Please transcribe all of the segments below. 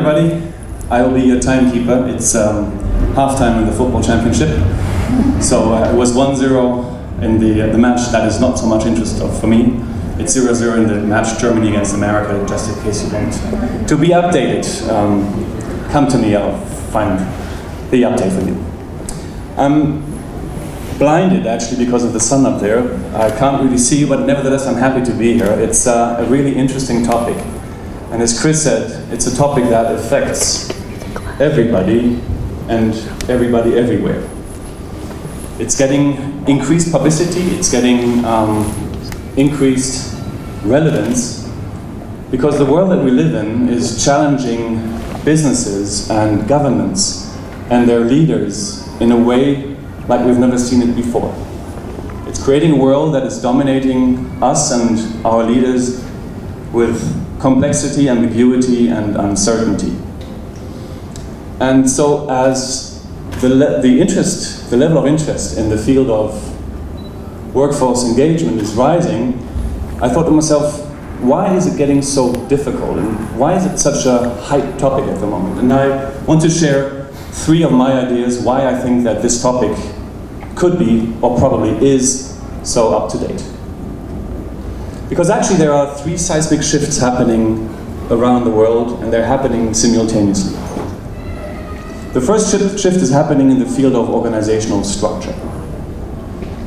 Everybody, I will be your timekeeper. It's halftime in the football championship. So it was 1-0 in the match that is not so much interest for me. It's 0-0 in the match Germany against America, just in case you want to be updated. Come to me, I'll find the update for you. I'm blinded actually because of the sun up there. I can't really see you, but nevertheless I'm happy to be here. It's a really interesting topic. And as Chris said, it's a topic that affects everybody and everybody everywhere. It's getting increased publicity, it's getting increased relevance, because the world that we live in is challenging businesses and governments and their leaders in a way like we've never seen it before. It's creating a world that is dominating us and our leaders with complexity, ambiguity, and uncertainty. And so as the level of interest in the field of workforce engagement is rising, I thought to myself, why is it getting so difficult? And why is it such a hype topic at the moment? And I want to share 3 of my ideas why I think that this topic could be, or probably is, so up to date. Because actually there are 3 seismic shifts happening around the world, and they're happening simultaneously. The first shift is happening in the field of organizational structure.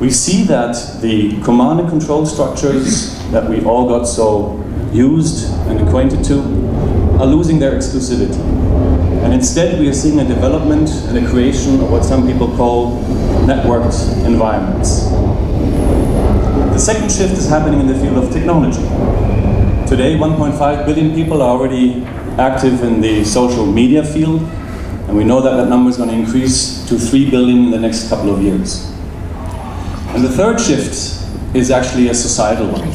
We see that the command and control structures that we all got so used and acquainted to are losing their exclusivity. And instead we are seeing a development and a creation of what some people call networked environments. The second shift is happening in the field of technology. Today, 1.5 billion people are already active in the social media field, and we know that that number is going to increase to 3 billion in the next couple of years. And the third shift is actually a societal one.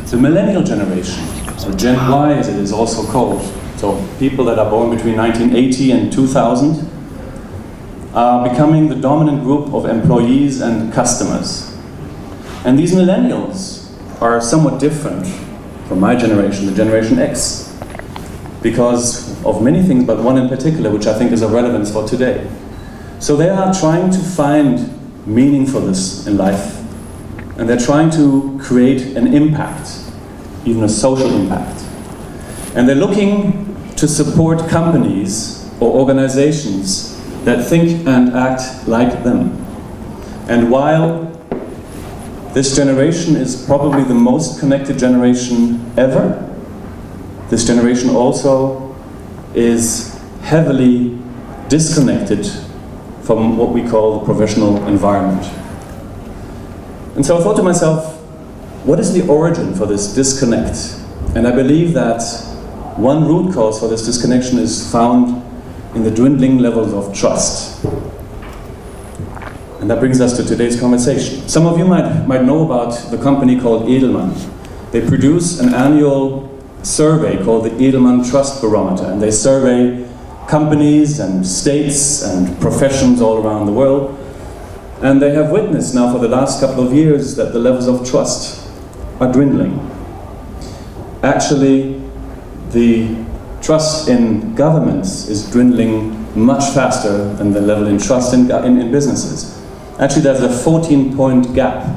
The millennial generation, or Gen Y as it is also called, so people that are born between 1980 and 2000, are becoming the dominant group of employees and customers. And these millennials are somewhat different from my generation, the Generation X, because of many things, but one in particular, which I think is of relevance for today. So they are trying to find meaningfulness in life, and they're trying to create an impact, even a social impact. And they're looking to support companies or organizations that think and act like them. And while this generation is probably the most connected generation ever, this generation also is heavily disconnected from what we call the professional environment. And so I thought to myself, what is the origin for this disconnect? And I believe that one root cause for this disconnection is found in the dwindling levels of trust. And that brings us to today's conversation. Some of you might know about the company called Edelman. They produce an annual survey called the Edelman Trust Barometer, and they survey companies and states and professions all around the world. And they have witnessed now for the last couple of years that the levels of trust are dwindling. Actually, the trust in governments is dwindling much faster than the level in trust in businesses. Actually, there's a 14-point gap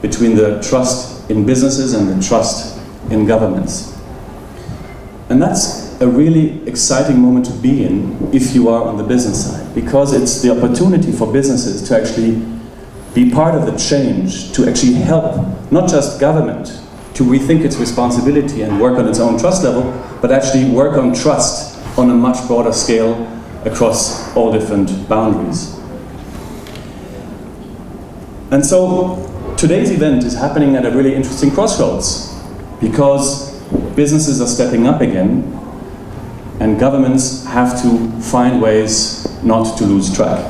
between the trust in businesses and the trust in governments. And that's a really exciting moment to be in if you are on the business side, because it's the opportunity for businesses to actually be part of the change, to actually help not just government to rethink its responsibility and work on its own trust level, but actually work on trust on a much broader scale across all different boundaries. And so today's event is happening at a really interesting crossroads, because businesses are stepping up again and governments have to find ways not to lose track.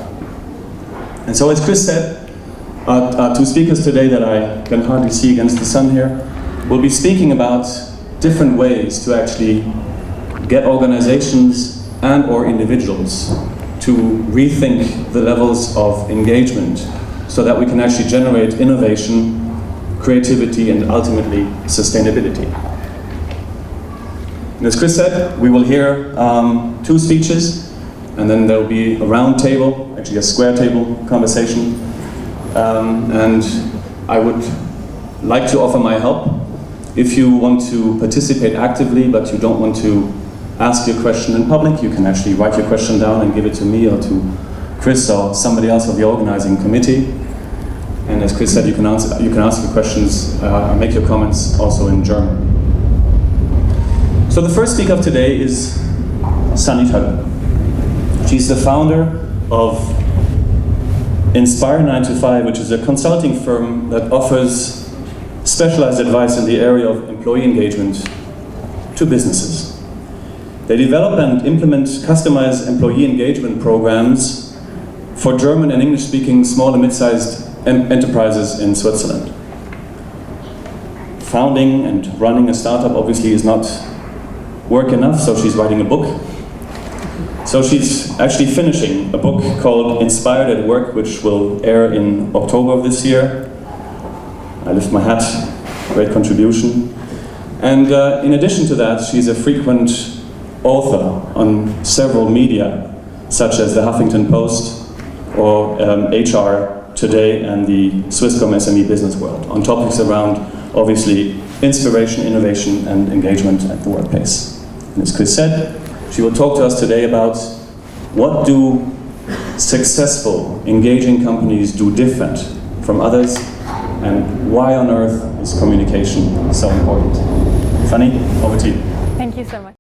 And so as Chris said, our 2 speakers today that I can hardly see against the sun here will be speaking about different ways to actually get organizations and or individuals to rethink the levels of engagement so that we can actually generate innovation, creativity, and ultimately sustainability. And as Chris said, we will hear 2 speeches, and then there will be a round table, actually a square table conversation. And I would like to offer my help. If you want to participate actively, but you don't want to ask your question in public, you can actually write your question down and give it to me or to Chris or somebody else of the organizing committee. And as Chris said, you can ask your questions, make your comments also in German. So the first speaker of today is Sandy Tugger. She's the founder of Inspire 9 to 5, which is a consulting firm that offers specialized advice in the area of employee engagement to businesses. They develop and implement customized employee engagement programs for German and English-speaking small and mid-sized enterprises in Switzerland. Founding and running a startup obviously is not work enough, so she's writing a book. So she's actually finishing a book called Inspired at Work, which will air in October of this year. I lift my hat, great contribution. And in addition to that, she's a frequent author on several media, such as the Huffington Post or HR Today and the Swisscom SME Business World, on topics around, obviously, inspiration, innovation, and engagement at the workplace. And as Chris said, she will talk to us today about what do successful, engaging companies do different from others, and why on earth is communication so important. Fanny, over to you. Thank you so much.